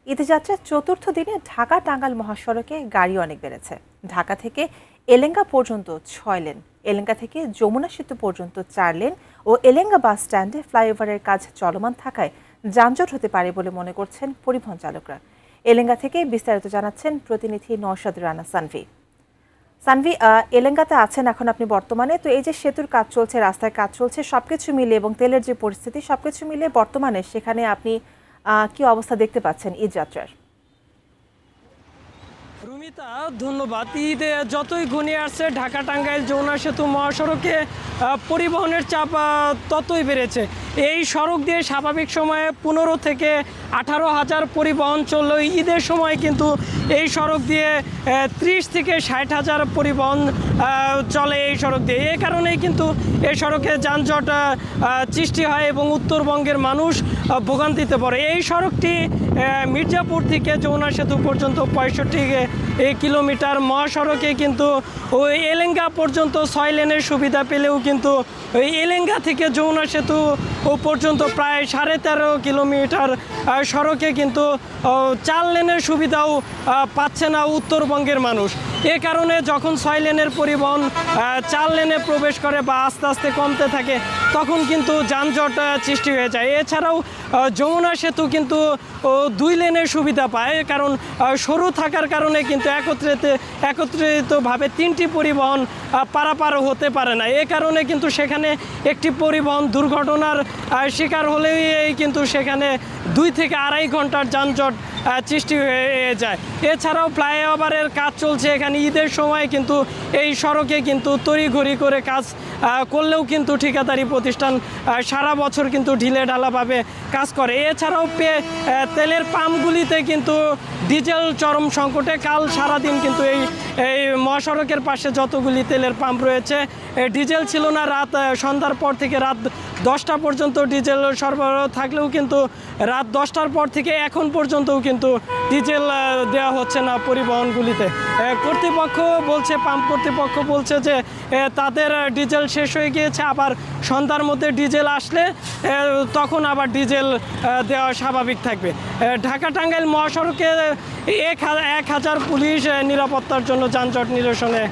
ঈদযাত্রার চতুর্থ দিনে ঢাকা টাঙ্গাইল মহাসড়কে গাড়ি অনেক বেড়েছে। ঢাকা থেকে এলেঙ্গা পর্যন্ত ৬ লেন, এলেঙ্গা থেকে যমুনা সেতু পর্যন্ত ৪ লেন ও এলেঙ্গা বাস স্ট্যান্ডে ফ্লাইওভারের কাজ চলমান থাকায় যানজট হতে পারে বলে মনে করছেন পরিবহন চালকরা। এলেঙ্গা থেকে বিস্তারিত জানাচ্ছেন প্রতিনিধি নওশাদ রানা সানভি। সানভি, এলেঙ্গাতে আছেন এখন আপনি বর্তমানে। তো এই যে সেতুর কাজ চলছে, রাস্তায় কাজ চলছে, সবকিছু মিলে এবং তেলের যে পরিস্থিতি সবকিছু মিলে বর্তমানে সেখানে আপনি কি অবস্থা দেখতে পাচ্ছেন ঈদযাত্রার? রুমিতা, ধন্যবাদ। ঈদ যতই ঘনিয়ে আসছে ঢাকা টাঙ্গাইল যমুনা সেতু মহাসড়কে পরিবহনের চাপ ততই বেড়েছে। এই সড়ক দিয়ে স্বাভাবিক সময়ে 15 থেকে 18,000 পরিবহন চললেও ঈদের সময় কিন্তু এই সড়ক দিয়ে 30 থেকে 60,000 পরিবহন চলে এই সড়ক দিয়ে। এই কারণেই কিন্তু এই সড়কে যানজট সৃষ্টি হয় এবং উত্তরবঙ্গের মানুষ ভোগান্তিতে পড়ে। এই সড়কটি মির্জাপুর থেকে যমুনা সেতু পর্যন্ত 65 কিলোমিটার। মহাসড়কে কিন্তু ওই এলেঙ্গা পর্যন্ত 6 লেনের সুবিধা পেলেও কিন্তু ওই এলেঙ্গা থেকে যমুনা সেতু পর্যন্ত প্রায় 13.5 কিলোমিটার সড়কে কিন্তু 4 লেনের সুবিধাও পাচ্ছে না উত্তরবঙ্গের মানুষ। এ কারণে যখন 6 লেনের পরিবহন 4 লেনে প্রবেশ করে বা আস্তে আস্তে কমতে থাকে তখন কিন্তু যানজট সৃষ্টি হয়ে যায়। এছাড়াও যমুনা সেতু কিন্তু 2 লেনের সুবিধা পায়, কারণ সরু থাকার কারণে কিন্তু একত্রিতভাবে 3টি পরিবহন পারাপার হতে পারে না। এ কারণে কিন্তু সেখানে একটি পরিবহন দুর্ঘটনার শিকার হলেই কিন্তু সেখানে 2 থেকে 2.5 ঘন্টার যানজট সৃষ্টি হয়ে যায়। এছাড়াও ফ্লাইওভারের কাজ চলছে এখানে। ঈদের সময় কিন্তু এই সড়কে কিন্তু তড়িঘড়ি করে কাজ করলেও কিন্তু ঠিকাদারি প্রতিষ্ঠান সারা বছর কিন্তু ঢিলে ঢালাভাবে কাজ করে। এছাড়াও তেলের পাম্পগুলিতে কিন্তু ডিজেল চরম সংকটে। কাল সারাদিন কিন্তু এই মহাসড়কের পাশে যতগুলি তেলের পাম্প রয়েছে ডিজেল ছিল না। সন্ধ্যার পর থেকে রাত 10টা পর্যন্ত ডিজেল সরবরাহ থাকলেও কিন্তু রাত 10টার পর থেকে এখন পর্যন্তও কিন্তু ডিজেল দেওয়া হচ্ছে না পরিবহনগুলিতে। কর্তৃপক্ষ বলছে, পাম্প কর্তৃপক্ষ বলছে যে তাদের ডিজেল শেষ হয়ে গিয়েছে, আবার সন্ধ্যার মধ্যে ডিজেল আসলে তখন আবার ডিজেল দেওয়া স্বাভাবিক থাকবে। ঢাকা টাঙ্গাইল মহাসড়কে 1000 পুলিশ নিরাপত্তার জন্য যানজট নিরসনে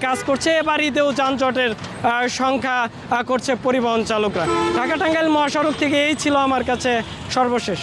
কাজ করছে। এবার ঈদেও যানজটের সংখ্যা করছে পরিবহন চালকরা। ঢাকা টাঙ্গাইল মহাসড়ক থেকে এই ছিল আমার কাছে সর্বশেষ।